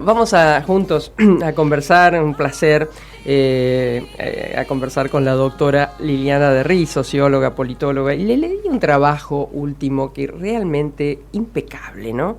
Vamos a juntos a conversar, un placer, a conversar con la doctora Liliana de Ries, socióloga, politóloga, y le leí un trabajo último que realmente impecable, ¿no?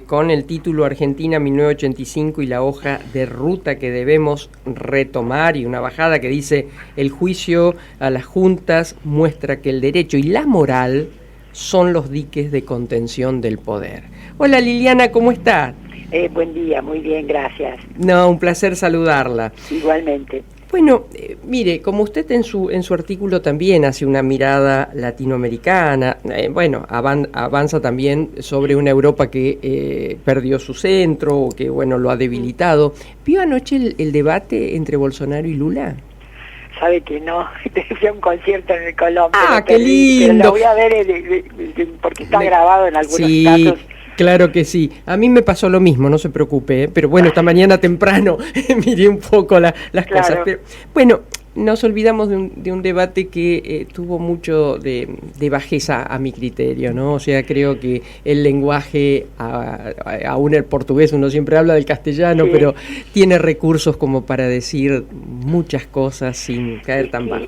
Con el título Argentina 1985 y la hoja de ruta que debemos retomar, y una bajada que dice: el juicio a las juntas muestra que el derecho y la moral son los diques de contención del poder. Hola Liliana, ¿cómo está? Buen día, muy bien, gracias. No, un placer saludarla. Igualmente. Bueno, mire, como usted en su artículo también hace una mirada latinoamericana, avanza también sobre una Europa que perdió su centro, o que, lo ha debilitado. ¿Vio anoche el debate entre Bolsonaro y Lula? Sabe que no, fui a un concierto en el Colón. ¡Ah, qué lindo! Pero lo voy a ver porque está grabado en algunos casos. Claro que sí. A mí me pasó lo mismo, no se preocupe, pero bueno, esta mañana temprano miré un poco las cosas. Pero, bueno, nos olvidamos de un debate que tuvo mucho de bajeza a mi criterio, ¿no? O sea, creo que el lenguaje, aún el portugués, uno siempre habla del castellano, sí, pero tiene recursos como para decir muchas cosas sin caer tan bajo.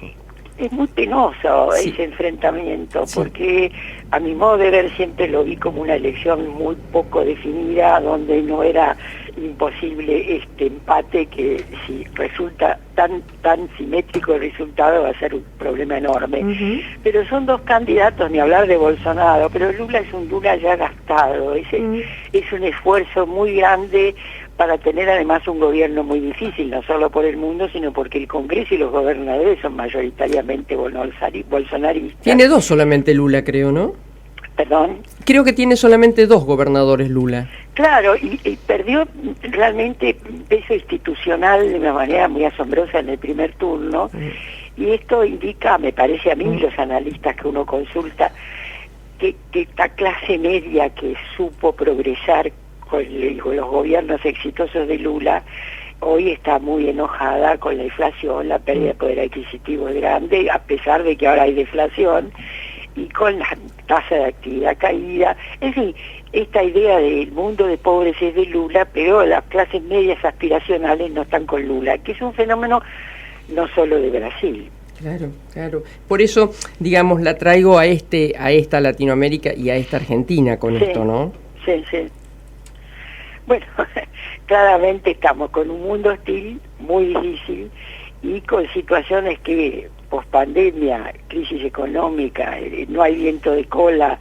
Es muy penoso ese enfrentamiento, porque a mi modo de ver siempre lo vi como una elección muy poco definida, donde no era imposible este empate, que si resulta tan simétrico el resultado va a ser un problema enorme. Pero son dos candidatos, ni hablar de Bolsonaro, pero Lula es un Lula ya gastado, es un esfuerzo muy grande para tener además un gobierno muy difícil, no solo por el mundo, sino porque el Congreso y los gobernadores son mayoritariamente bolsonaristas. Tiene dos solamente Lula, creo, ¿no? ¿Perdón? Creo que tiene solamente dos gobernadores Lula. Claro, y perdió realmente peso institucional de una manera muy asombrosa en el primer turno, y esto indica, me parece a mí, los analistas que uno consulta, que esta clase media que supo progresar con los gobiernos exitosos de Lula, hoy está muy enojada con la inflación, la pérdida de poder adquisitivo es grande, a pesar de que ahora hay deflación, y con la tasa de actividad caída. En fin, esta idea del mundo de pobres es de Lula, pero las clases medias aspiracionales no están con Lula, que es un fenómeno no solo de Brasil. Claro, claro. Por eso, digamos, la traigo a esta Latinoamérica y a esta Argentina con esto, ¿no? Sí, sí. Bueno, claramente estamos con un mundo hostil, muy difícil, y con situaciones que, pospandemia, crisis económica, no hay viento de cola,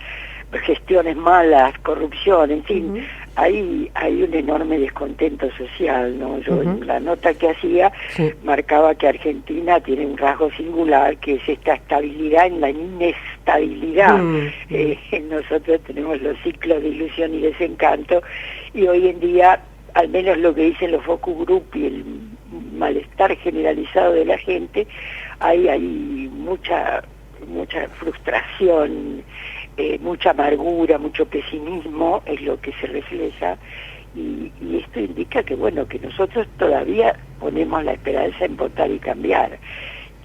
gestiones malas, corrupción, en fin, hay un enorme descontento social, ¿no? Yo en la nota que hacía marcaba que Argentina tiene un rasgo singular, que es esta estabilidad en la inestabilidad. Nosotros tenemos los ciclos de ilusión y desencanto, y hoy en día, al menos lo que dicen los focus group y el malestar generalizado de la gente, hay mucha frustración, mucha amargura, mucho pesimismo, es lo que se refleja, y esto indica que que nosotros todavía ponemos la esperanza en votar y cambiar,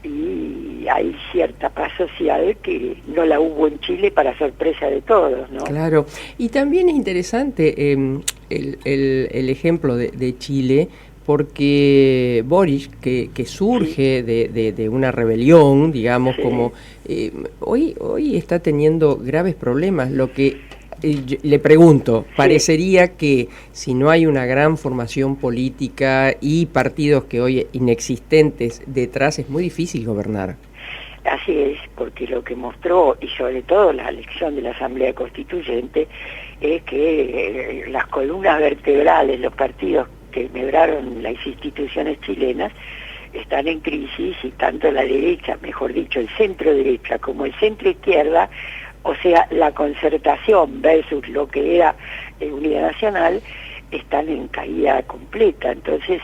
y hay cierta paz social que no la hubo en Chile, para sorpresa de todos, ¿no? Claro, y también es interesante el ejemplo de Chile, porque Boric, que surge de una rebelión, digamos, como hoy está teniendo graves problemas. Lo que le pregunto, parecería que si no hay una gran formación política y partidos que hoy inexistentes detrás, es muy difícil gobernar. Así es, porque lo que mostró, y sobre todo la elección de la Asamblea Constituyente, es que las columnas vertebrales, los partidos que mebraron las instituciones chilenas, están en crisis, y tanto la derecha, mejor dicho, el centro derecha, como el centro izquierda, o sea, la concertación versus lo que era Unidad Nacional, están en caída completa. Entonces,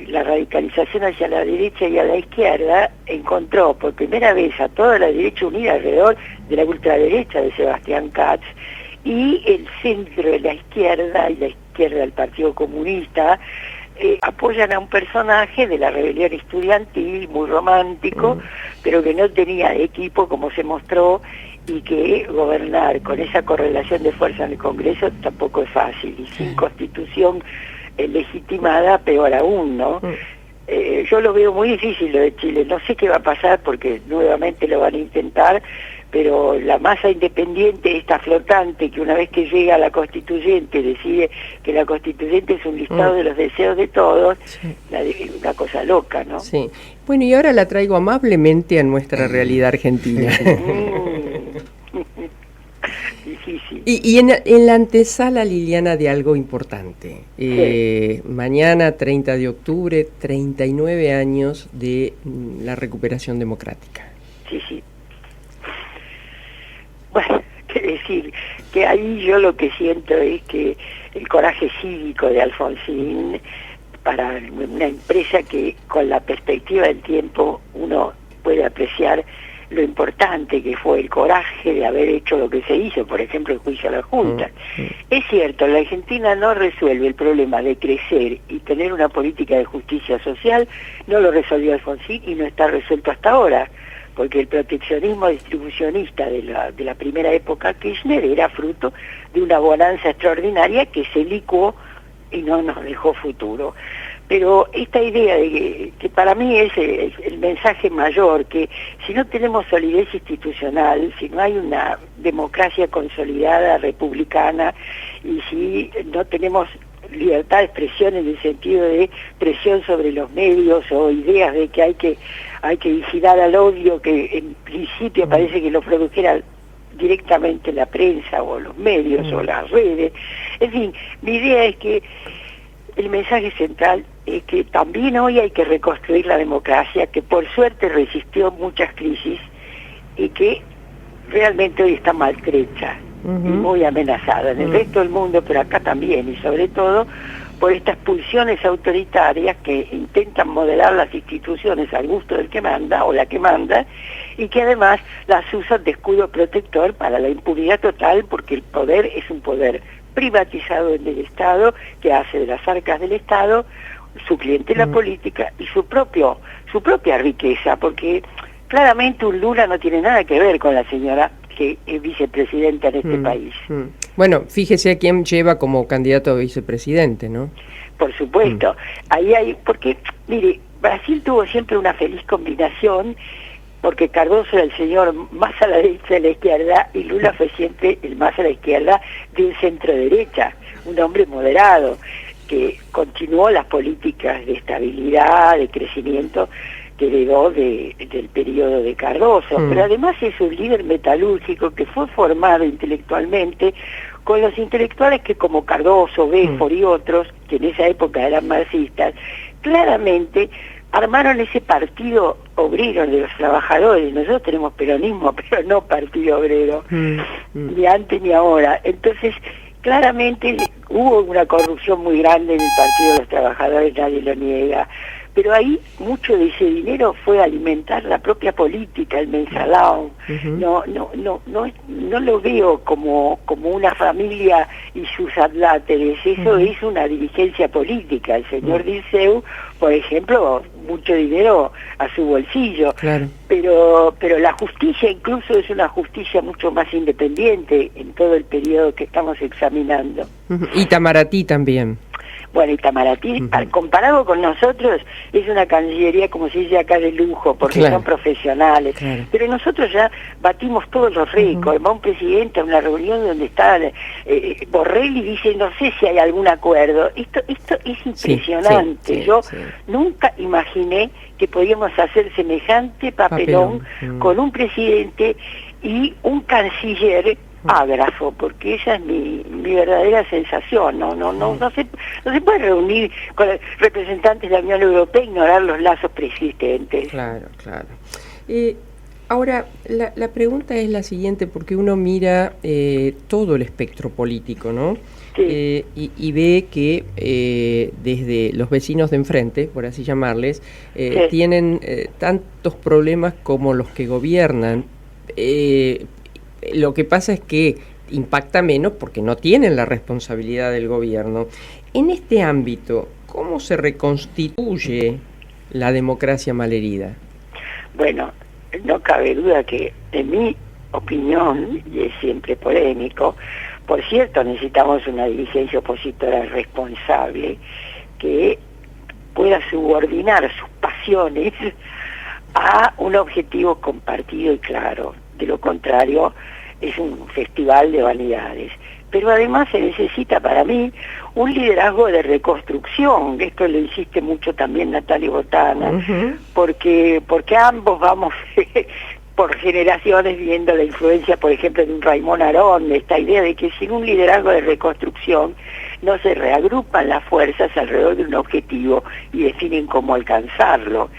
la radicalización hacia la derecha y a la izquierda encontró por primera vez a toda la derecha unida alrededor de la ultraderecha de Sebastián Katz, y el centro de la izquierda y la izquierda del Partido Comunista apoyan a un personaje de la rebelión estudiantil, muy romántico, pero que no tenía equipo, como se mostró, y que gobernar con esa correlación de fuerza en el Congreso tampoco es fácil, y sin constitución legitimada, peor aún, ¿no? Yo lo veo muy difícil lo de Chile, no sé qué va a pasar porque nuevamente lo van a intentar, pero la masa independiente, esta flotante, que una vez que llega a la constituyente decide que la constituyente es un listado de los deseos de todos, sí. Una cosa loca, ¿no? Sí. Bueno, y ahora la traigo amablemente a nuestra realidad argentina. Difícil. Y en la antesala, Liliana, de algo importante. Sí. Mañana, 30 de octubre, 39 años de la recuperación democrática. Sí, sí. Bueno, qué decir, que ahí yo lo que siento es que el coraje cívico de Alfonsín para una empresa que con la perspectiva del tiempo uno puede apreciar lo importante que fue el coraje de haber hecho lo que se hizo, por ejemplo el juicio a la Junta. Es cierto, la Argentina no resuelve el problema de crecer y tener una política de justicia social, no lo resolvió Alfonsín y no está resuelto hasta ahora, porque el proteccionismo distribucionista de la primera época Kirchner era fruto de una bonanza extraordinaria que se licuó y no nos dejó futuro. Pero esta idea de que para mí es el mensaje mayor, que si no tenemos solidez institucional, si no hay una democracia consolidada, republicana, y si no tenemos libertad de expresión en el sentido de presión sobre los medios o ideas de que hay que vigilar al odio, que en principio parece que lo produjera directamente la prensa o los medios o las redes. En fin, mi idea es que el mensaje central es que también hoy hay que reconstruir la democracia, que por suerte resistió muchas crisis y que realmente hoy está maltrecha y muy amenazada en el resto del mundo, pero acá también, y sobre todo por estas pulsiones autoritarias que intentan modelar las instituciones al gusto del que manda o la que manda, y que además las usan de escudo protector para la impunidad total, porque el poder es un poder privatizado en el Estado, que hace de las arcas del Estado su clientela política y su propia riqueza, porque claramente un Lula no tiene nada que ver con la señora que es vicepresidenta en este país. Bueno, fíjese a quién lleva como candidato a vicepresidente, ¿no? Por supuesto. Ahí hay, porque, mire, Brasil tuvo siempre una feliz combinación, porque Cardoso era el señor más a la derecha de la izquierda y Lula fue siempre el más a la izquierda de un centro derecha, un hombre moderado que continuó las políticas de estabilidad, de crecimiento que heredó del periodo de Cardoso, pero además es un líder metalúrgico que fue formado intelectualmente con los intelectuales que como Cardoso, Béfort y otros, que en esa época eran marxistas, claramente armaron ese partido obrero de los trabajadores. Nosotros tenemos peronismo, pero no partido obrero, ni antes ni ahora. Entonces, claramente hubo una corrupción muy grande en el Partido de los Trabajadores, nadie lo niega, pero ahí mucho de ese dinero fue a alimentar la propia política, el mensalón. No lo veo como una familia y sus adláteres, eso es una dirigencia política. El señor Dirceu, por ejemplo, mucho dinero a su bolsillo, claro. pero la justicia incluso es una justicia mucho más independiente en todo el periodo que estamos examinando. Y Itamaraty también. Bueno, Itamaraty, comparado con nosotros, es una cancillería, como se dice acá, de lujo, porque son profesionales. Claro. Pero nosotros ya batimos todos los récords. Va un presidente a una reunión donde está Borrell y dice, no sé si hay algún acuerdo. Esto es impresionante. Yo nunca imaginé que podíamos hacer semejante papelón con un presidente y un canciller ágrafo, porque esa es mi verdadera sensación. No se puede reunir con representantes de la Unión Europea e ignorar los lazos preexistentes. Claro. Ahora, la pregunta es la siguiente, porque uno mira todo el espectro político, ¿no? Sí. Y ve que desde los vecinos de enfrente, por así llamarles, tienen tantos problemas como los que gobiernan. Lo que pasa es que impacta menos porque no tienen la responsabilidad del gobierno. En este ámbito, ¿cómo se reconstituye la democracia malherida? Bueno, no cabe duda que, en mi opinión, y es siempre polémico, por cierto, necesitamos una dirigencia opositora responsable, que pueda subordinar sus pasiones a un objetivo compartido y claro. De lo contrario, es un festival de vanidades. Pero además se necesita para mí un liderazgo de reconstrucción. Esto lo insiste mucho también Natalia Botana, porque ambos vamos por generaciones viendo la influencia, por ejemplo, de un Raymond Aron, de esta idea de que sin un liderazgo de reconstrucción no se reagrupan las fuerzas alrededor de un objetivo y definen cómo alcanzarlo.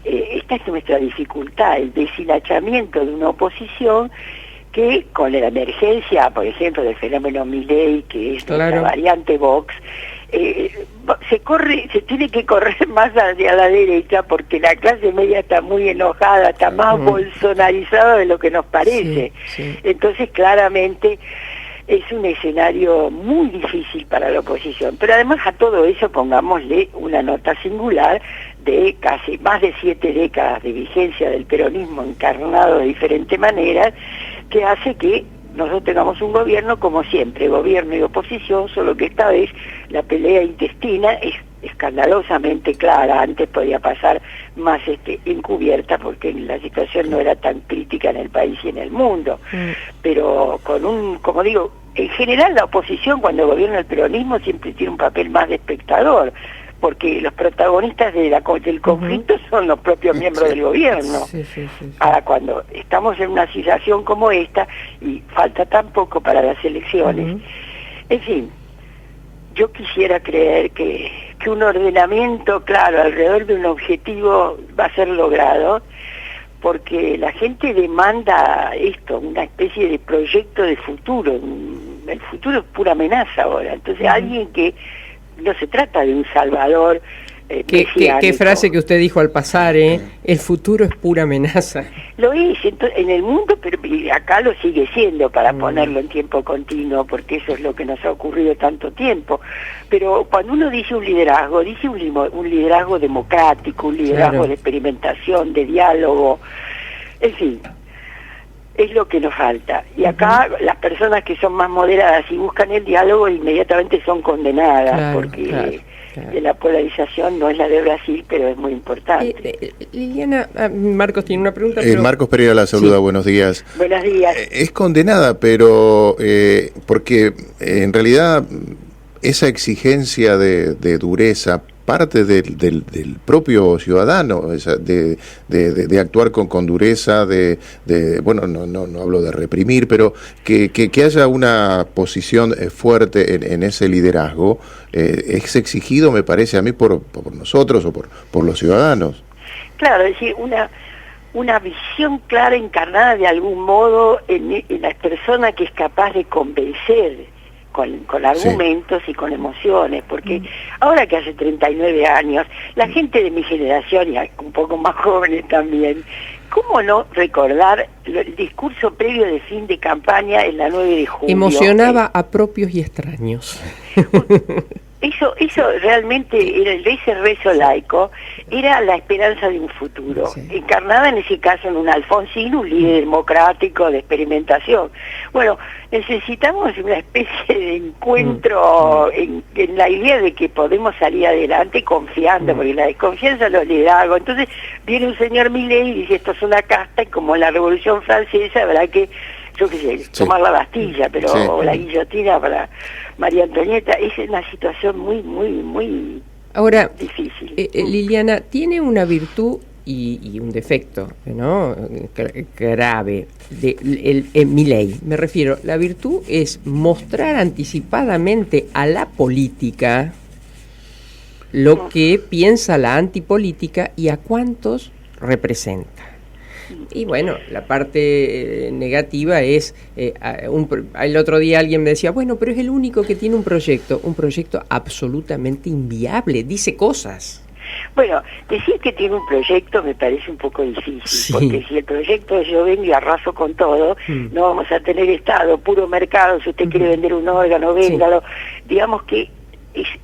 Esta es nuestra dificultad, el deshilachamiento de una oposición que con la emergencia, por ejemplo, del fenómeno Milei, que es la variante Vox, se tiene que correr más hacia la derecha porque la clase media está muy enojada, está más bolsonarizada de lo que nos parece. Entonces, claramente, es un escenario muy difícil para la oposición. Pero además a todo eso pongámosle una nota singular de casi más de 7 décadas de vigencia del peronismo encarnado de diferentes maneras, que hace que nosotros tengamos un gobierno como siempre, gobierno y oposición, solo que esta vez la pelea intestina es escandalosamente clara. Antes podía pasar más encubierta porque la situación no era tan crítica en el país y en el mundo, pero como digo, en general la oposición cuando gobierna el peronismo siempre tiene un papel más de espectador, porque los protagonistas del conflicto son los propios miembros del gobierno. Ahora, cuando estamos en una situación como esta, y falta tan poco para las elecciones, en fin, yo quisiera creer que un ordenamiento claro alrededor de un objetivo va a ser logrado, porque la gente demanda esto, una especie de proyecto de futuro. El futuro es pura amenaza ahora, entonces alguien que no se trata de un salvador ¿Qué frase que usted dijo al pasar, el futuro es pura amenaza. Lo es en el mundo, pero acá lo sigue siendo, para ponerlo en tiempo continuo, porque eso es lo que nos ha ocurrido tanto tiempo. Pero cuando uno dice un liderazgo un liderazgo democrático, un liderazgo de experimentación, de diálogo, en fin, es lo que nos falta. Y acá las personas que son más moderadas y buscan el diálogo inmediatamente son condenadas, porque la polarización no es la de Brasil, pero es muy importante. Liliana, Marcos tiene una pregunta. Marcos Pereira la saluda, buenos días. Buenos días. Es condenada, pero porque en realidad esa exigencia de dureza parte del propio ciudadano, de actuar con dureza, bueno, no hablo de reprimir, pero que haya una posición fuerte en ese liderazgo, es exigido, me parece a mí, por nosotros o por los ciudadanos. Claro, es decir, una visión clara, encarnada de algún modo en la persona que es capaz de convencer, con argumentos y con emociones, porque ahora que hace 39 años, la gente de mi generación, y un poco más jóvenes también, ¿cómo no recordar el discurso previo de fin de campaña en la 9 de julio? Emocionaba a propios y extraños. Eso realmente era ese rezo laico, era la esperanza de un futuro, encarnada en ese caso en un Alfonsín, un líder democrático de experimentación. Bueno, necesitamos una especie de encuentro en la idea de que podemos salir adelante confiando, porque la desconfianza los liderazgos. Entonces viene un señor Milei y dice esto es una casta, y como en la Revolución Francesa habrá que, yo qué sé, tomar la Bastilla, pero o la guillotina para María Antonieta. Es una situación muy ahora difícil. Liliana, tiene una virtud y un defecto, ¿no? Grave de Milei. Me refiero, la virtud es mostrar anticipadamente a la política lo que piensa la antipolítica y a cuántos representa. Y bueno, la parte negativa es, el otro día alguien me decía, bueno, pero es el único que tiene un proyecto absolutamente inviable, dice cosas. Bueno, decir que tiene un proyecto me parece un poco difícil, porque si el proyecto es yo vengo y arraso con todo, no vamos a tener Estado, puro mercado, si usted quiere vender un órgano, véndalo. Digamos que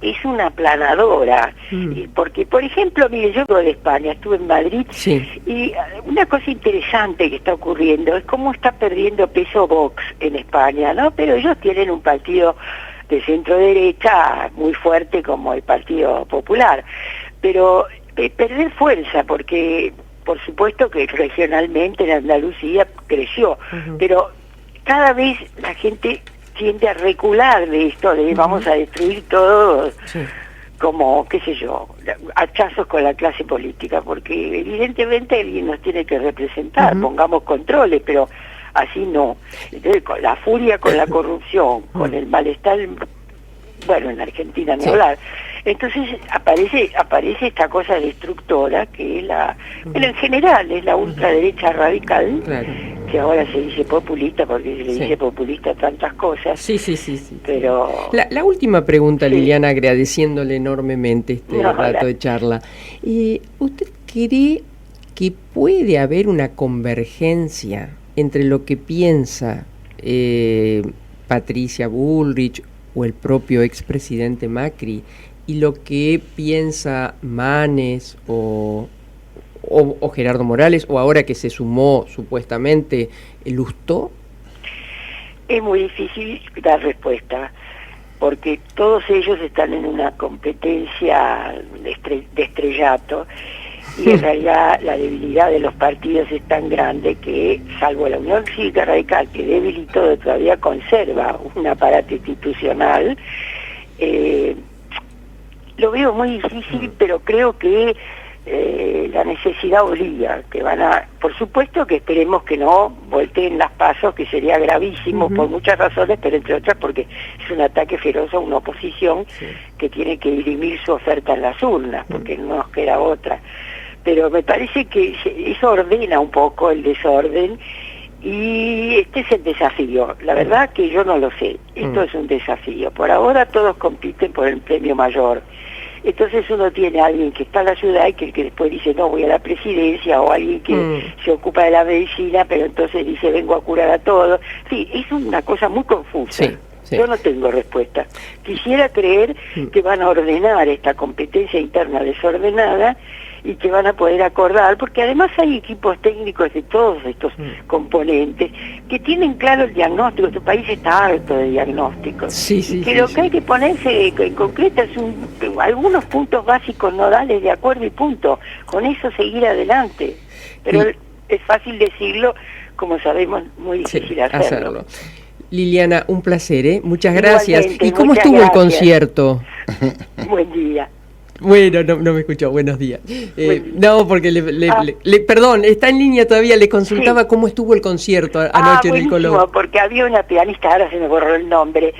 es una aplanadora, porque por ejemplo, mire, yo vengo de España, estuve en Madrid, y una cosa interesante que está ocurriendo es cómo está perdiendo peso Vox en España, ¿no? Pero ellos tienen un partido de centro derecha muy fuerte como el Partido Popular, pero perder fuerza, porque por supuesto que regionalmente en Andalucía creció, pero cada vez la gente tiende a recular de esto, de vamos a destruir todo, como, qué sé yo, hachazos con la clase política, porque evidentemente alguien nos tiene que representar, pongamos controles, pero así no. Entonces, con la furia, con la corrupción, con el malestar, bueno, en Argentina ni hablar. Entonces aparece esta cosa destructora que es bueno, en general es la ultraderecha radical, que ahora se dice populista porque se le dice populista a tantas cosas. Sí. Pero la última pregunta, Liliana, agradeciéndole enormemente rato de charla. ¿Usted cree que puede haber una convergencia entre lo que piensa Patricia Bullrich o el propio expresidente Macri y lo que piensa Manes o Gerardo Morales, o ahora que se sumó supuestamente Lustó? Es muy difícil dar respuesta, porque todos ellos están en una competencia de estrellato, y en realidad la debilidad de los partidos es tan grande que, salvo la Unión Cívica Radical, que débil y todo todavía conserva un aparato institucional, lo veo muy difícil, pero creo que la necesidad obliga, que por supuesto que esperemos que no volteen las pasos, que sería gravísimo por muchas razones, pero entre otras porque es un ataque feroz a una oposición que tiene que dirimir su oferta en las urnas, porque no nos queda otra. Pero me parece que eso ordena un poco el desorden, y este es el desafío. La verdad que yo no lo sé, esto es un desafío. Por ahora todos compiten por el premio mayor. Entonces uno tiene a alguien que está a la ciudad y que después dice no, voy a la presidencia, o alguien que se ocupa de la medicina, pero entonces dice vengo a curar a todos. Sí, es una cosa muy confusa. Yo no tengo respuesta. Quisiera creer que van a ordenar esta competencia interna desordenada y que van a poder acordar, porque además hay equipos técnicos de todos estos componentes que tienen claro el diagnóstico. Este país está harto de diagnósticos. Lo que hay que ponerse en concreto es algunos puntos básicos nodales de acuerdo y punto. Con eso seguir adelante. Pero es fácil decirlo, como sabemos, muy difícil hacerlo. Liliana, un placer, muchas gracias. ¿Y cómo estuvo el concierto? Buen día. Bueno, no me escuchó, buenos días. No, porque perdón, está en línea todavía, le consultaba cómo estuvo el concierto anoche en el Colón. Porque había una pianista, ahora se me borró el nombre,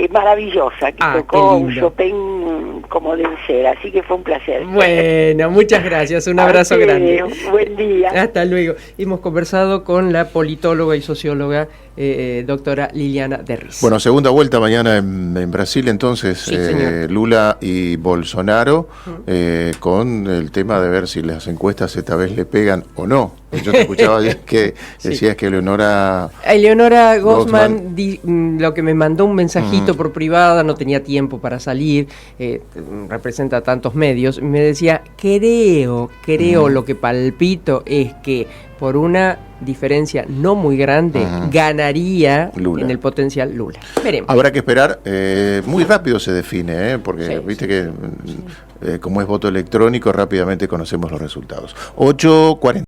maravillosa, que tocó un Chopin como debe ser, así que fue un placer. Bueno, muchas gracias, un abrazo grande. Buen día. Hasta luego. Hemos conversado con la politóloga y socióloga doctora Liliana de Rizo. Bueno, segunda vuelta mañana en Brasil, entonces, Lula y Bolsonaro, con el tema de ver si las encuestas esta vez le pegan o no. Yo te escuchaba que decías que Eleonora Gozman lo que me mandó un mensajito por privada, no tenía tiempo para salir, representa tantos medios, me decía, creo lo que palpito es que por una diferencia no muy grande ganaría Lula. En el potencial Lula. Veremos. Habrá que esperar, muy rápido se define, porque viste que como es voto electrónico rápidamente conocemos los resultados. 8:40.